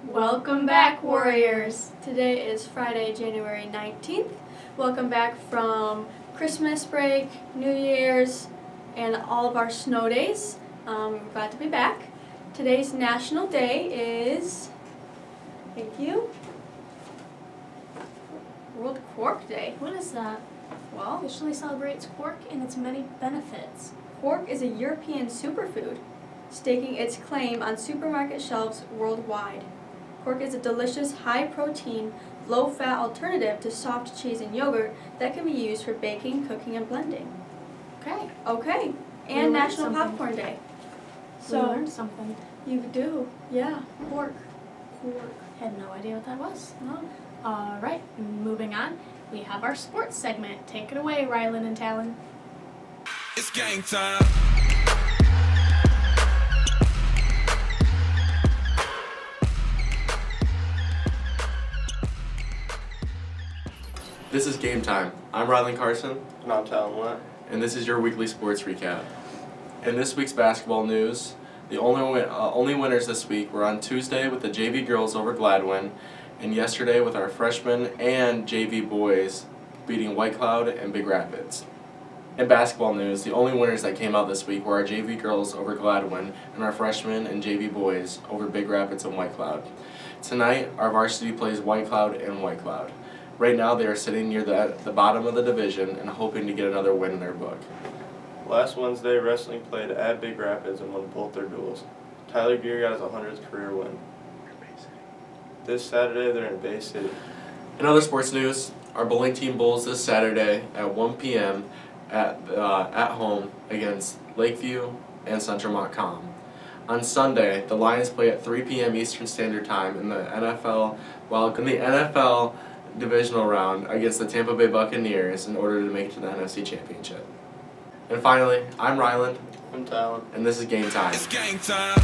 Welcome back, Warriors! Today is Friday, January 19th. Welcome back from Christmas break, New Year's, and all of our snow days. We're glad to be back. Today's National Day is, thank you, World Quark Day. What is that? Well, Officially celebrates quark and its many benefits. quark is a European superfood, staking its claim on supermarket shelves worldwide. Quark is a delicious, high-protein, low-fat alternative to soft cheese and yogurt that can be used for baking, cooking, and blending. Okay. Okay, We and learned National something. Popcorn Day. So we learned something. You do, yeah, quark. Had no idea what that was. Oh. All right, moving on. We have our sports segment. Take it away, Rylan and Talon. It's game time. This is Game Time. I'm Rylan Carson, And I'm Talon Went. and this is your weekly sports recap. In this week's basketball news, the only winners this week were on Tuesday with the JV girls over Gladwin, and yesterday with our freshmen and JV boys beating White Cloud and Big Rapids. In basketball news, the only winners that came out this week were our JV girls over Gladwin and our freshmen and JV boys over Big Rapids and White Cloud. Tonight, our varsity plays White Cloud and White Cloud. Right now, they are sitting near the bottom of the division and hoping to get another win in their book. Last Wednesday, wrestling played at Big Rapids and won both their duels. Tyler Gear got his 100th career win. This Saturday, they're in Bay City. In other sports news, our bowling team bowls this Saturday at 1 p.m. at home against Lakeview and Central Montcalm. On Sunday, the Lions play at 3 p.m. Eastern Standard Time in the NFL divisional round against the Tampa Bay Buccaneers in order to make it to the NFC Championship. And finally, I'm Ryland, I'm Talon. and this is Game Time. It's game time.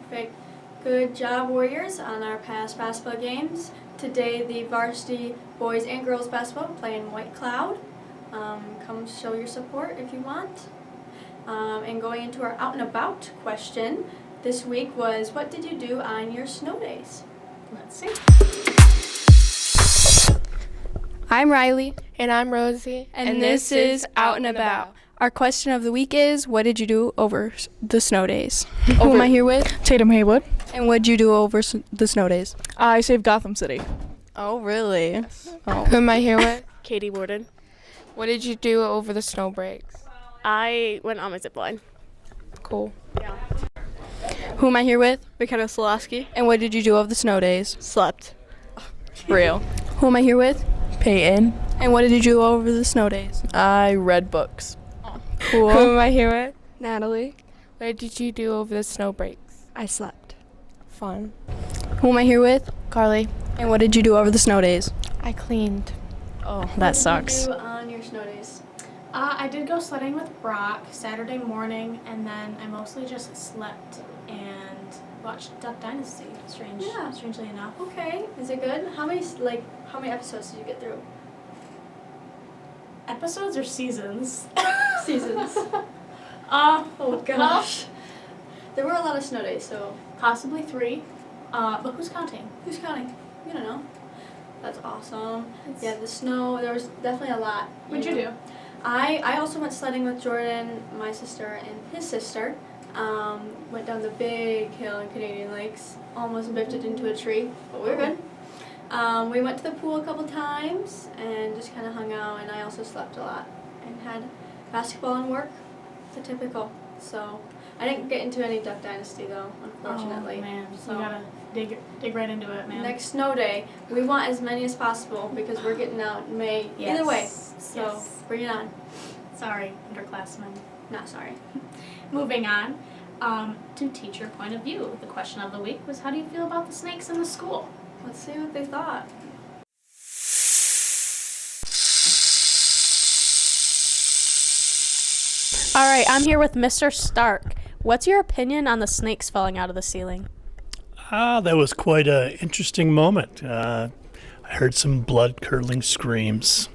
Perfect. Good job, Warriors, on our past basketball games. Today, the varsity boys and girls basketball play in White Cloud. Come show your support if you want. And going into our out and about question, this week was, what did you do on your snow days? Let's see. I'm Riley, And I'm Rosie. and this is Out and About. Our question of the week is, what did you do over the snow days? Who am I here with? Tatum Haywood. And what did you do over the snow days? I saved Gotham City. Oh, really? Oh. Who am I here with? Katie Warden. What did you do over the snow breaks? I went on my zip line. Cool. Who am I here with? McKenna Solowski. And what did you do over the snow days? Slept. Real. Who am I here with? Peyton. And what did you do over the snow days? I read books. Cool. Who am I here with? Natalie. What did you do over the snow breaks? I slept. Fun. Who am I here with? Carly. And what did you do over the snow days? I cleaned. Oh, What that did sucks. you do on your snow days? I did go sledding with Brock Saturday morning, and then I mostly just slept and watched Duck Dynasty. Yeah. Strangely enough. Okay, is it good? How many episodes did you get through? Episodes or seasons? Seasons. Oh Gosh. There were a lot of snow days, so possibly 3. But who's counting? who's counting? You don't know. That's awesome. Yeah, the snow, there was definitely a lot. What'd you do? I also went sledding with Jordan, my sister, and his sister. Went down the big hill in Canadian Lakes. Almost biffed it into a tree, but we were good. We went to the pool a couple times and just kind of hung out, and I also slept a lot and had basketball and work, the typical. So I didn't get into any Duck Dynasty though, unfortunately. Oh, man. So You gotta dig right into it, man. next snow day, we want as many as possible because we're getting out in May. Either way, so Yes. bring it on. Sorry, underclassmen. Not sorry. Moving on. To teacher point of view, the question of the week was, how do you feel about the snakes in the school? Let's see what they thought. All right, I'm here with Mr. Stark. What's your opinion on the snakes falling out of the ceiling? That was quite an interesting moment. I heard some blood-curdling screams.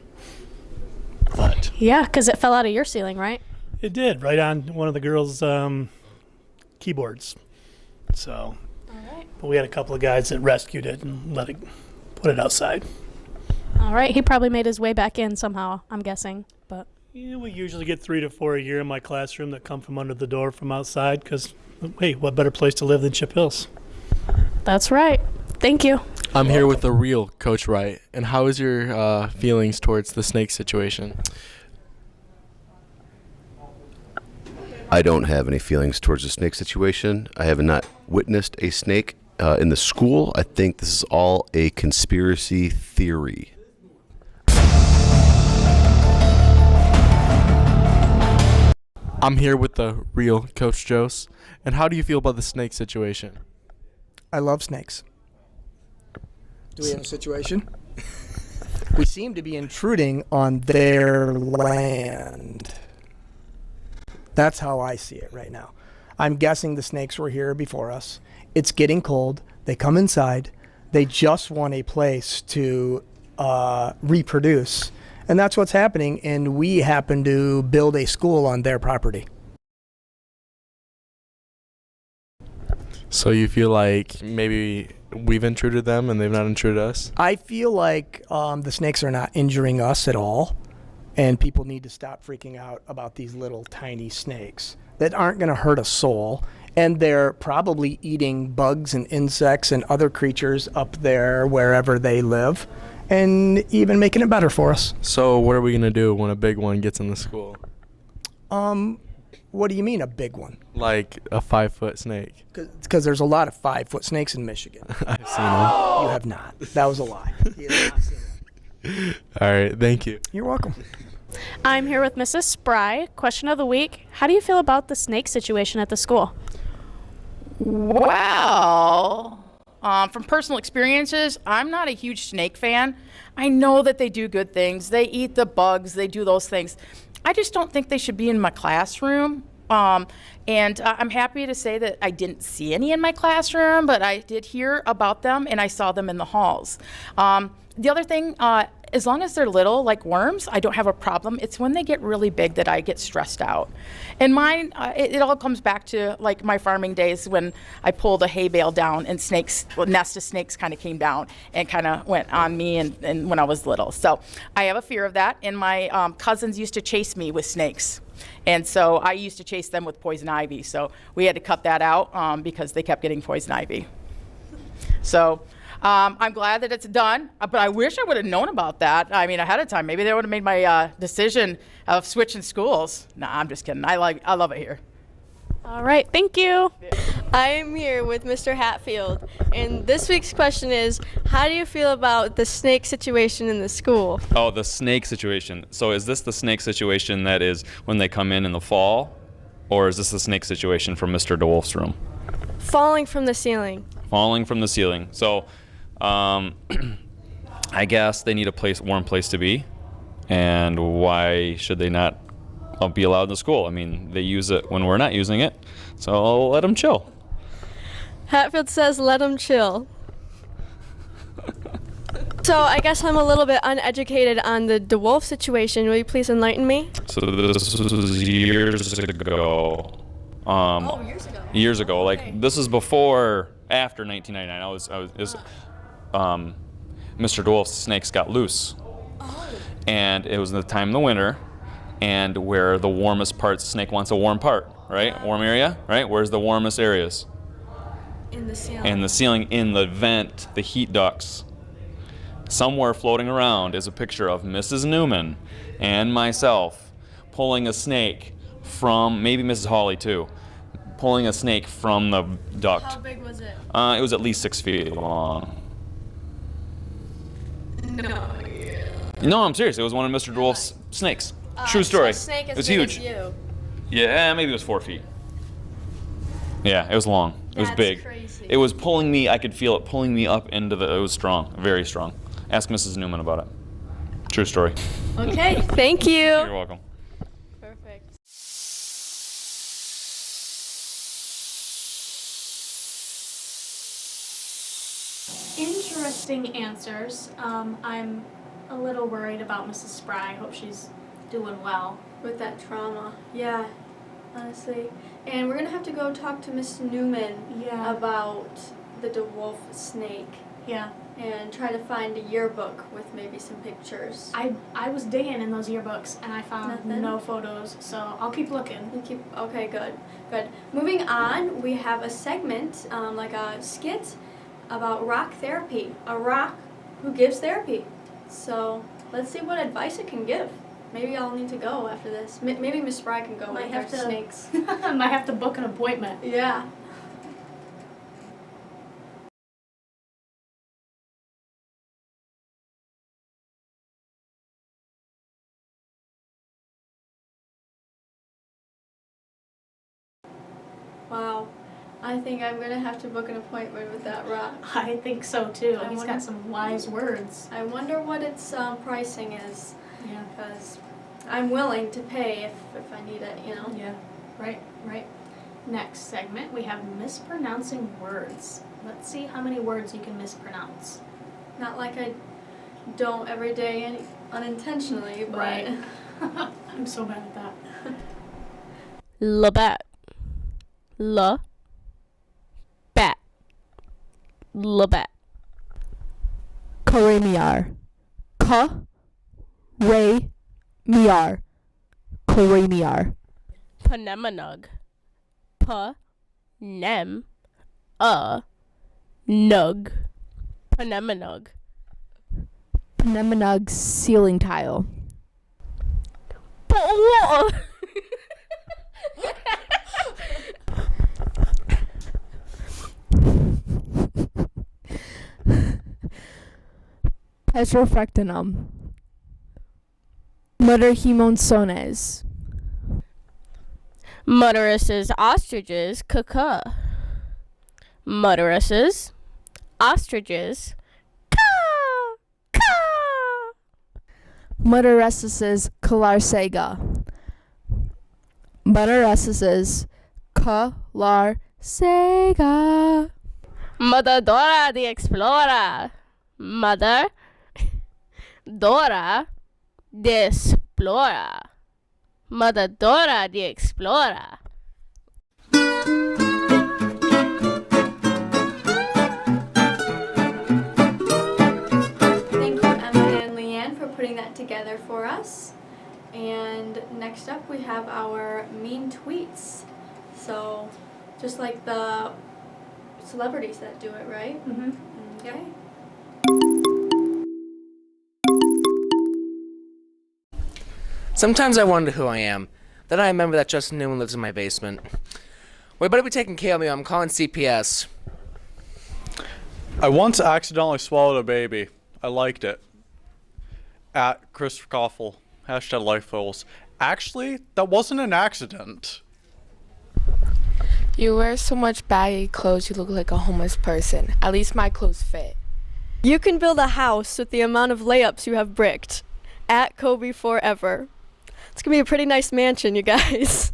But Yeah, because it fell out of your ceiling, right? it did, right on one of the girls' keyboards. So, but we had a couple of guys that rescued it and put it outside. All right. He probably made his way back in somehow, I'm guessing. But Yeah, we usually get 3 to 4 a year in my classroom that come from under the door from outside because, hey, what better place to live than Chip Hills? that's right. Thank you. I'm here with the real Coach Wright. And how is your feelings towards the snake situation? I don't have any feelings towards the snake situation. I have not witnessed a snake in the school. I think this is all a conspiracy theory. I'm here with the real Coach Jose. And how do you feel about the snake situation? I love snakes. Do we have a situation? We seem to be intruding on their land. That's how I see it right now. I'm guessing the snakes were here before us. It's getting cold. They come inside. They just want a place to reproduce. And that's what's happening. And we happen to build a school on their property. So you feel like maybe we've intruded them and they've not intruded us? I feel like the snakes are not injuring us at all. And people need to stop freaking out about these little tiny snakes that aren't going to hurt a soul. And they're probably eating bugs and insects and other creatures up there wherever they live, and even making it better for us. So what are we going to do when a big one gets in the school? What do you mean a big one? Like a 5-foot snake. Because there's a lot of 5-foot snakes in Michigan. I've seen them. You have not. That was a lie. You have not seen them. All right, thank you. You're welcome. I'm here with Mrs. Spry. Question of the week. How do you feel about the snake situation at the school? Well, from personal experiences, I'm not a huge snake fan. I know that they do good things. They eat the bugs. They do those things. I just don't think they should be in my classroom. And I'm happy to say that I didn't see any in my classroom, but I did hear about them and I saw them in the halls. The other thing, as long as they're little, like worms, I don't have a problem. It's when they get really big that I get stressed out. And mine, it all comes back to like my farming days when I pulled a hay bale down and nest of snakes kind of came down and kind of went on me and when I was little. So I have a fear of that. And my cousins used to chase me with snakes. And so I used to chase them with poison ivy. So we had to cut that out because they kept getting poison ivy. So I'm glad that it's done, but I wish I would have known about that. I mean, ahead of time. Maybe they would have made my decision of switching schools. Nah, I'm just kidding. I love it here. All right. Thank you. I am here with Mr. Hatfield, and this week's question is, how do you feel about the snake situation in the school? Oh, the snake situation. So is this the snake situation that is when they come in the fall, or is this the snake situation from Mr. DeWolf's room? Falling from the ceiling. Falling from the ceiling. So I guess they need a warm place to be, and why should they not be allowed in the school? I mean, they use it when we're not using it, so I'll let them chill. Hatfield says let them chill. So I guess I'm a little bit uneducated on the DeWolf situation. Will you please enlighten me? So this was years ago. Years ago. Years ago. Okay. Like this is after 1999. Mr. DeWolf's snakes got loose. And it was the time of the winter, and where the warmest parts, snake wants a warm part, right? Warm area, right? Where's the warmest areas? In the ceiling. In the ceiling, in the vent, the heat ducts. Somewhere floating around is a picture of Mrs. Newman and myself pulling a snake from, maybe Mrs. Hawley too, pulling a snake from the duct. How big was it? It was at least 6 feet long. No, I'm serious. It was one of Mr. DeWolf's snakes. True story. So a snake It as was big huge. as you. Yeah, maybe it was 4 feet. Yeah, it was long. It was That's big. crazy. It was pulling me. I could feel it pulling me up into the. It was strong, very strong. Ask Mrs. Newman about it. True story. Okay, thank you. You're welcome. Perfect. Interesting answers. I'm a little worried about Mrs. Spry. I hope she's doing well. With that trauma. Yeah, honestly. And we're going to have to go talk to Miss Newman about the DeWolf snake. Yeah. And try to find a yearbook with maybe some pictures. I was digging in those yearbooks and I found Nothing? no photos, so I'll keep looking. Okay, good. Moving on, we have a segment, like a skit about rock therapy. A rock who gives therapy. So let's see what advice it can give. Maybe I'll need to go after this. Maybe Miss Spry can go with her snakes. Might have to book an appointment. Yeah. Wow. I think I'm going to have to book an appointment with that rock. I think so too. I He's wonder- got some wise words. I wonder what its pricing is. Yeah. Because I'm willing to pay if I need it, you know? Yeah. Right. Next segment, we have mispronouncing words. Let's see how many words you can mispronounce. Not like I don't every day unintentionally, but... Right. I'm so bad at that. Labat. La. Bat. Labat. Koremiar. Ka. Ray. Miar. Koremiar. Panemanug. Pa. Nem. Nug. Panemanug. Panemanug ceiling tile. Petrofrectinum. Mutterhemonsones. Mutteruses, ostriches, caca. Mutteruses, ostriches, caw, caw. Mutteruses, calarsega. Mutteruses, calarsega. Mother Dora the Explorer. Mother Dora the Explorer. Mother Dora the Explorer. Thank you, Emma and Leanne, for putting that together for us. And next up, we have our mean tweets. So, just like the celebrities that do it, right? Mm-hmm. Okay. Sometimes I wonder who I am. Then I remember that Justin Newman lives in my basement. Well, you better be taking care of me. I'm calling CPS. I once accidentally swallowed a baby. I liked it. At Christopher Koffel. Hashtag life goals. Actually, that wasn't an accident. You wear so much baggy clothes, you look like a homeless person. At least my clothes fit. You can build a house with the amount of layups you have bricked. At Kobe Forever. It's gonna be a pretty nice mansion, you guys.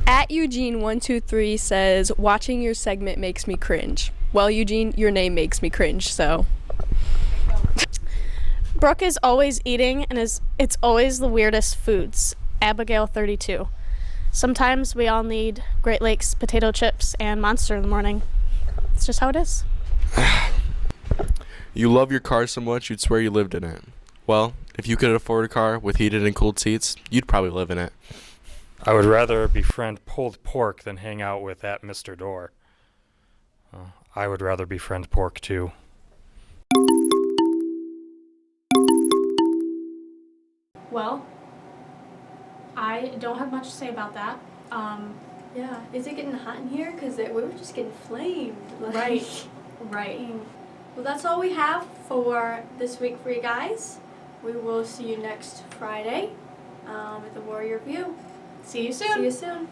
At Eugene123 says, watching your segment makes me cringe. Well, Eugene, your name makes me cringe, so. Brooke is always eating and it's always the weirdest foods. Abigail32. Sometimes we all need Great Lakes potato chips and Monster in the morning. It's just how it is. You love your car so much you'd swear you lived in it. Well, if you could afford a car with heated and cooled seats, you'd probably live in it. I would rather befriend pulled pork than hang out with that Mr. Door. I would rather befriend pork too. Well, I don't have much to say about that. Yeah, is it getting hot in here? Because we were just getting flamed. Like, Right. Well, that's all we have for this week for you guys. We will see you next Friday at the Warrior View. See you soon. See you soon.